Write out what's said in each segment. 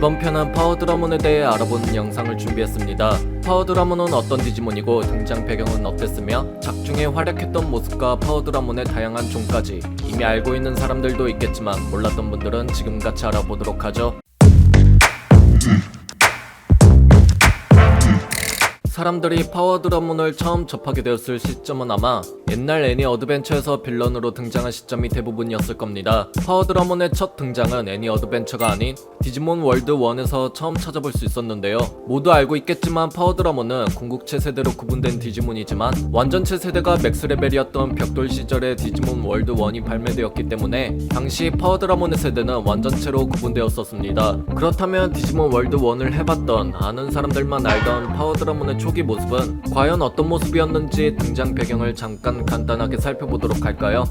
이번 편은 파워드라몬에 대해 알아보는 영상을 준비했습니다. 파워드라몬은 어떤 디지몬이고 등장 배경은 어땠으며 작중에 활약했던 모습과 파워드라몬의 다양한 종까지 이미 알고 있는 사람들도 있겠지만 몰랐던 분들은 지금 같이 알아보도록 하죠. 사람들이 파워드라몬을 처음 접하게 되었을 시점은 아마 옛날 애니 어드벤처에서 빌런으로 등장한 시점이 대부분이었을 겁니다. 파워드라몬의 첫 등장은 애니 어드벤처가 아닌 디지몬 월드 1에서 처음 찾아볼 수 있었는데요. 모두 알고 있겠지만 파워드라몬은 궁극체 세대로 구분된 디지몬이지만 완전체 세대가 맥스 레벨이었던 벽돌 시절의 디지몬 월드 1이 발매되었기 때문에 당시 파워드라몬의 세대는 완전체로 구분되었었습니다. 그렇다면 디지몬 월드 1을 해봤던 아는 사람들만 알던 파워드라몬의 초기 모습은 과연 어떤 모습이었는지 등장 배경을 잠깐 간단하게 살펴보도록 할까요?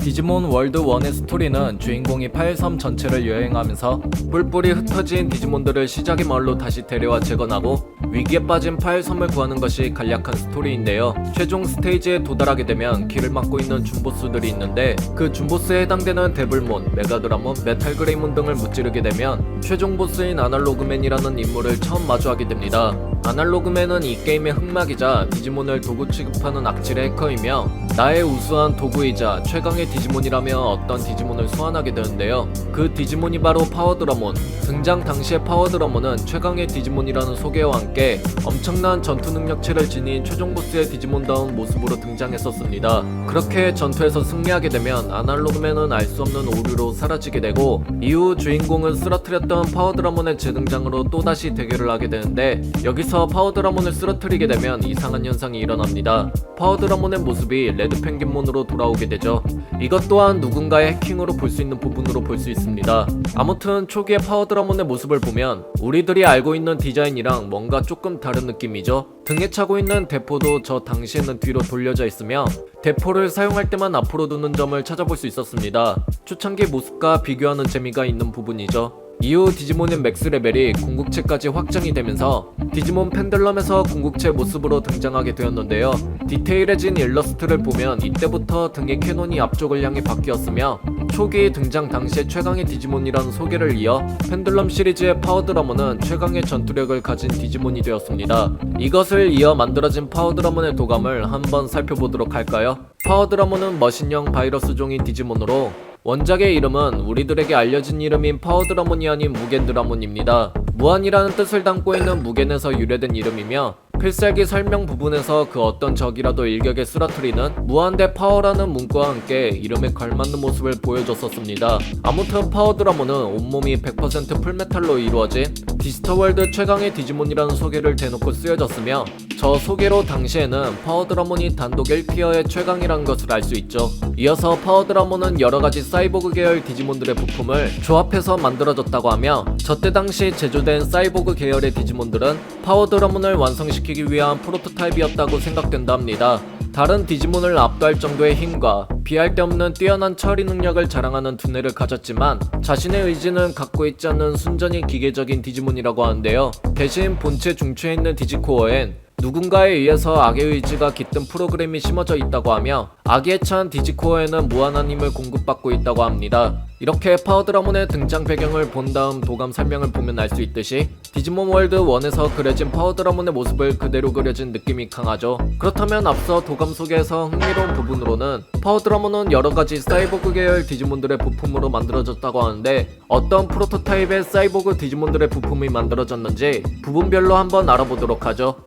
디지몬 월드 1의 스토리는 주인공이 파일섬 전체를 여행하면서 뿔뿔이 흩어진 디지몬들을 시작의 마을로 다시 데려와 재건하고 위기에 빠진 파일섬을 구하는 것이 간략한 스토리인데요. 최종 스테이지에 도달하게 되면 길을 막고 있는 준보스들이 있는데 그 준보스에 해당되는 데블몬, 메가드라몬, 메탈그레이몬 등을 무찌르게 되면 최종 보스인 아날로그맨이라는 인물을 처음 마주하게 됩니다. 아날로그맨은 이 게임의 흑막이자 디지몬을 도구 취급하는 악질의 해커이며 나의 우수한 도구이자 최강의 디지몬이라며 어떤 디지몬을 소환하게 되는데요. 그 디지몬이 바로 파워드라몬. 등장 당시의 파워드라몬은 최강의 디지몬이라는 소개와 함께 엄청난 전투 능력치를 지닌 최종 보스의 디지몬다운 모습으로 등장했었습니다. 그렇게 전투에서 승리하게 되면 아날로그맨은 알 수 없는 오류로 사라지게 되고 이후 주인공은 쓰러뜨렸던 파워드라몬의 재등장으로 또다시 대결을 하게 되는데 여기서 파워드라몬을 쓰러뜨리게 되면 이상한 현상이 일어납니다. 파워드라몬의 모습이 레드 펭귄몬으로 돌아오게 되죠. 이것 또한 누군가의 해킹으로 볼 수 있는 부분으로 볼 수 있습니다. 아무튼 초기의 파워드라몬의 모습을 보면 우리들이 알고 있는 디자인이랑 뭔가 조금 다른 느낌이죠. 등에 차고 있는 대포도 저 당시에는 뒤로 돌려져 있으며 대포를 사용할 때만 앞으로 두는 점을 찾아볼 수 있었습니다. 초창기 모습과 비교하는 재미가 있는 부분이죠. 이후 디지몬의 맥스 레벨이 궁극체까지 확장이 되면서 디지몬 펜들럼에서 궁극체 모습으로 등장하게 되었는데요. 디테일해진 일러스트를 보면 이때부터 등의 캐논이 앞쪽을 향해 바뀌었으며 초기 등장 당시의 최강의 디지몬이라는 소개를 이어 펜들럼 시리즈의 파워드라몬은 최강의 전투력을 가진 디지몬이 되었습니다. 이것을 이어 만들어진 파워드라몬의 도감을 한번 살펴보도록 할까요? 파워드라몬은 머신형 바이러스종인 디지몬으로 원작의 이름은 우리들에게 알려진 이름인 파워드라몬이 아닌 무겐드라몬입니다. 무한이라는 뜻을 담고 있는 무겐에서 유래된 이름이며 필살기 설명 부분에서 그 어떤 적이라도 일격에 쓰러뜨리는 무한대 파워라는 문구와 함께 이름에 걸맞는 모습을 보여줬었습니다. 아무튼 파워드라몬은 온몸이 100% 풀메탈로 이루어진 디지터월드 최강의 디지몬이라는 소개를 대놓고 쓰여졌으며 저 소개로 당시에는 파워드라몬이 단독 1티어의 최강이라는 것을 알 수 있죠. 이어서 파워드라몬은 여러가지 사이보그 계열 디지몬들의 부품을 조합해서 만들어졌다고 하며 저때 당시 제조된 사이보그 계열의 디지몬들은 파워드라몬을 완성시키기 위한 프로토타입이었다고 생각된다 합니다. 다른 디지몬을 압도할 정도의 힘과 비할 데 없는 뛰어난 처리 능력을 자랑하는 두뇌를 가졌지만 자신의 의지는 갖고 있지 않는 순전히 기계적인 디지몬이라고 하는데요. 대신 본체 중추에 있는 디지코어엔 누군가에 의해서 악의 의지가 깃든 프로그램이 심어져 있다고 하며 악에 찬 디지코어에는 무한한 힘을 공급받고 있다고 합니다. 이렇게 파워드라몬의 등장 배경을 본 다음 도감 설명을 보면 알 수 있듯이 디지몬 월드 1에서 그려진 파워드라몬의 모습을 그대로 그려진 느낌이 강하죠. 그렇다면 앞서 도감 소개에서 흥미로운 부분으로는 파워드라몬은 여러가지 사이보그 계열 디지몬들의 부품으로 만들어졌다고 하는데 어떤 프로토타입의 사이보그 디지몬들의 부품이 만들어졌는지 부분별로 한번 알아보도록 하죠.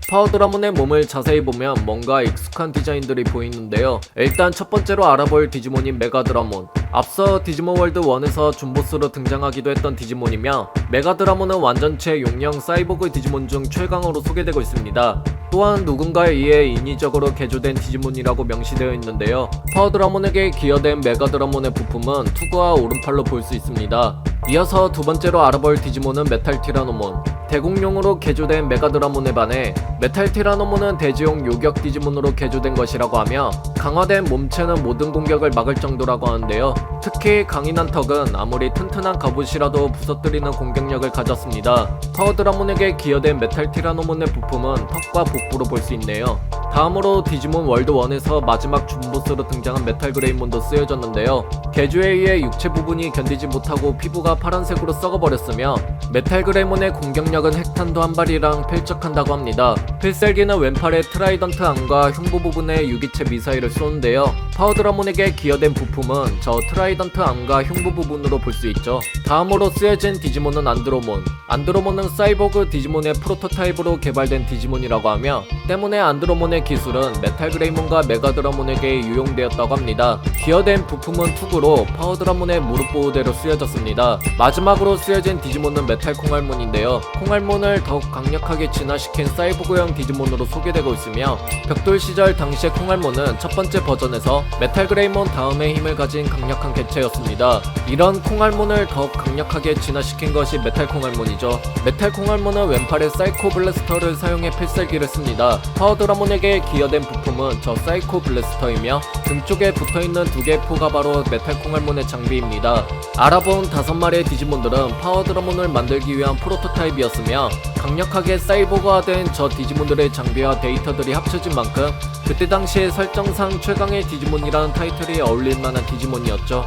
파워드라몬의 몸을 자세히 보면 뭔가 익숙한 디자인들이 보이는데요. 일단 첫 번째로 알아볼 디지몬인 메가드라몬. 앞서 디지몬 월드 1에서 준보스로 등장하기도 했던 디지몬이며 메가드라몬은 완전체 용령 사이보그 디지몬 중 최강으로 소개되고 있습니다. 또한 누군가에 의해 인위적으로 개조된 디지몬이라고 명시되어 있는데요. 파워드라몬에게 기여된 메가드라몬의 부품은 투구와 오른팔로 볼 수 있습니다. 이어서 두 번째로 알아볼 디지몬은 메탈 티라노몬. 대공룡으로 개조된 메가드라몬에 반해 메탈 티라노몬은 대지용 요격 디지몬으로 개조된 것이라고 하며 강화된 몸체는 모든 공격을 막을 정도라고 하는데요. 특히 강인한 턱은 아무리 튼튼한 갑옷이라도 부서뜨리는 공격력을 가졌습니다. 파워드라몬에게 기여된 메탈 티라노몬의 부품은 턱과 복부로 볼 수 있네요. 다음으로 디지몬 월드 1에서 마지막 준보스로 등장한 메탈 그레이몬도 쓰여졌는데요. 개조에 의해 육체 부분이 견디지 못하고 피부가 파란색으로 썩어버렸으며 메탈 그레이몬의 공격력은 핵탄두 한 발이랑 필적한다고 합니다. 필살기는 왼팔에 트라이던트 암과 흉부 부분에 유기체 미사일을 쏘는데요. 파워드라몬에게 기여된 부품은 저 트라이던트 암과 흉부 부분으로 볼 수 있죠. 다음으로 쓰여진 디지몬은 안드로몬. 안드로몬은 사이보그 디지몬의 프로토타입으로 개발된 디지몬이라고 하며 때문에 안드로몬의 기술은 메탈 그레이몬과 메가드라몬에게 유용되었다고 합니다. 기여된 부품은 투구로 파워드라몬의 무릎 보호대로 쓰여졌습니다. 마지막으로 쓰여진 디지몬은 메탈 콩알몬인데요. 콩알몬을 더욱 강력하게 진화시킨 사이보그형 디지몬으로 소개되고 있으며 벽돌 시절 당시의 콩알몬은 첫 번째 버전에서 메탈 그레이몬 다음의 힘을 가진 강력한 개체였습니다. 이런 콩알몬을 더욱 강력하게 진화시킨 것이 메탈 콩알몬이죠. 메탈 콩알몬은 왼팔에 사이코 블래스터를 사용해 필살기를 씁니다. 파워드라몬에게 기여된 부품은 저 사이코 블래스터이며 등 쪽에 붙어있는 두 개의 포가 바로 메탈 콩알몬의 장비입니다. 알아본 5마리의 디지몬들은 파워드라몬을 만들기 위한 프로토타입이었으며 강력하게 사이보그화된 저 디지몬들의 장비와 데이터들이 합쳐진 만큼 그때 당시에 설정상 최강의 디지몬이라는 타이틀이 어울릴만한 디지몬이었죠.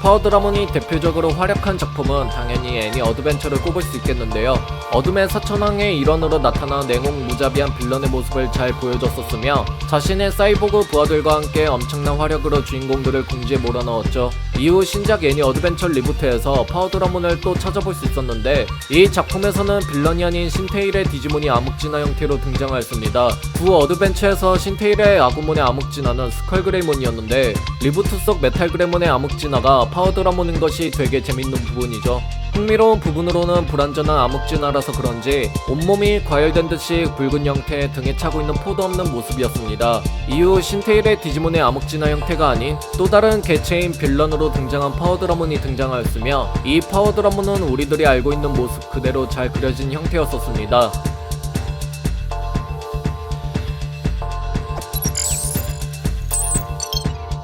파워드라몬이 대표적으로 활약한 작품은 당연히 애니 어드벤처를 꼽을 수 있겠는데요. 어둠의 사천왕의 일원으로 나타나 냉혹 무자비한 빌런의 모습을 잘 보여줬었으며 자신의 사이보그 부하들과 함께 엄청난 화력으로 주인공들을 궁지에 몰아넣었죠. 이후 신작 애니 어드벤처 리부트에서 파워드라몬을 또 찾아볼 수 있었는데 이 작품에서는 빌런이 아닌 신테일의 디지몬이 암흑진화 형태로 등장하였습니다. 구 어드벤처에서 신테일의 아구몬의 암흑진화는 스컬그레이몬이었는데 리부트 속 메탈 그레이몬의 암흑진화가 파워드라몬인 것이 되게 재밌는 부분이죠. 흥미로운 부분으로는 불완전한 암흑진화라서 그런지 온몸이 과열된 듯이 붉은 형태, 등에 차고 있는 포도 없는 모습이었습니다. 이후 신테일의 디지몬의 암흑진화 형태가 아닌 또 다른 개체인 빌런으로 등장한 파워드라몬이 등장하였으며 이 파워드라몬은 우리들이 알고 있는 모습 그대로 잘 그려진 형태였었습니다.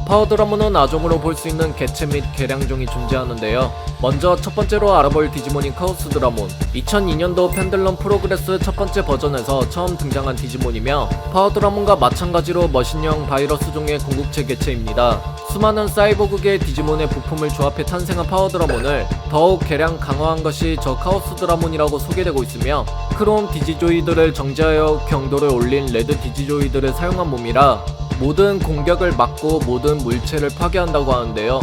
파워드라몬은 아종으로 볼 수 있는 개체 및 개량종이 존재하는데요. 먼저 첫 번째로 알아볼 디지몬인 카오스드라몬. 2002년도 펜들럼 프로그레스 첫 번째 버전에서 처음 등장한 디지몬이며 파워드라몬과 마찬가지로 머신형 바이러스 종의 궁극체 개체입니다. 수많은 사이보그계 디지몬의 부품을 조합해 탄생한 파워드라몬을 더욱 개량 강화한 것이 저 카오스드라몬이라고 소개되고 있으며 크롬 디지조이드를 정제하여 경도를 올린 레드 디지조이드를 사용한 몸이라 모든 공격을 막고 모든 물체를 파괴한다고 하는데요.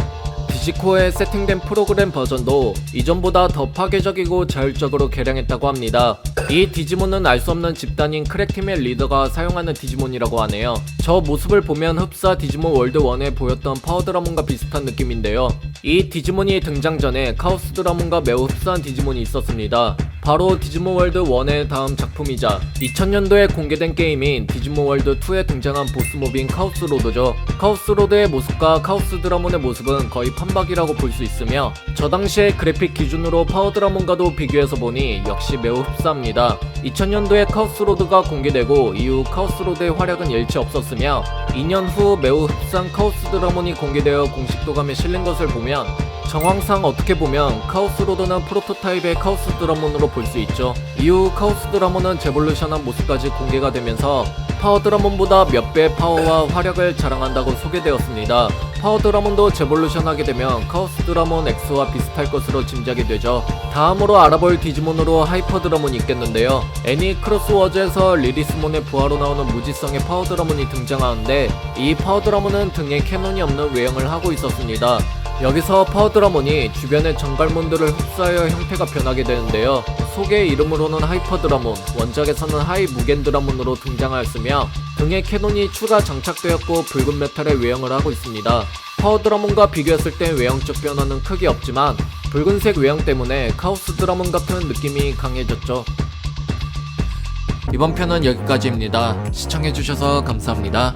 디지코어에 세팅된 프로그램 버전도 이전보다 더 파괴적이고 자율적으로 개량했다고 합니다. 이 디지몬은 알 수 없는 집단인 크랙팀의 리더가 사용하는 디지몬이라고 하네요. 저 모습을 보면 흡사 디지몬 월드 1에 보였던 파워드라몬과 비슷한 느낌인데요. 이 디지몬이 등장 전에 카오스드라몬과 매우 흡사한 디지몬이 있었습니다. 바로 디지몬 월드 1의 다음 작품이자 2000년도에 공개된 게임인 디지몬 월드 2에 등장한 보스몹인 카오스로드죠. 카오스로드의 모습과 카오스드라몬의 모습은 거의 판박이라고 볼 수 있으며 저 당시의 그래픽 기준으로 파워드라몬과도 비교해서 보니 역시 매우 흡사합니다. 2000년도에 카오스로드가 공개되고 이후 카오스로드의 활약은 일체 없었으며 2년 후 매우 흡사한 카오스드라몬이 공개되어 공식 도감에 실린 것을 보면 정황상 어떻게 보면 카오스로드는 프로토타입의 카오스드라몬으로 볼 수 있죠. 이후 카오스드라몬은 제볼루션한 모습까지 공개가 되면서 파워드라몬보다 몇 배의 파워와 화력을 자랑한다고 소개되었습니다. 파워드라몬도 제볼루션하게 되면 카오스드라몬 X와 비슷할 것으로 짐작이 되죠. 다음으로 알아볼 디지몬으로 하이퍼드라몬이 있겠는데요. 애니 크로스워즈에서 리리스몬의 부하로 나오는 무지성의 파워드라몬이 등장하는데 이 파워드라몬은 등에 캐논이 없는 외형을 하고 있었습니다. 여기서 파워드라몬이 주변의 정갈몬들을 흡수하여 형태가 변하게 되는데요. 속의 이름으로는 하이퍼드라몬, 원작에서는 하이 무겐드라몬으로 등장하였으며 등에 캐논이 추가 장착되었고 붉은 메탈의 외형을 하고 있습니다. 파워드라몬과 비교했을 때 외형적 변화는 크게 없지만 붉은색 외형 때문에 카오스드라몬 같은 느낌이 강해졌죠. 이번 편은 여기까지입니다. 시청해주셔서 감사합니다.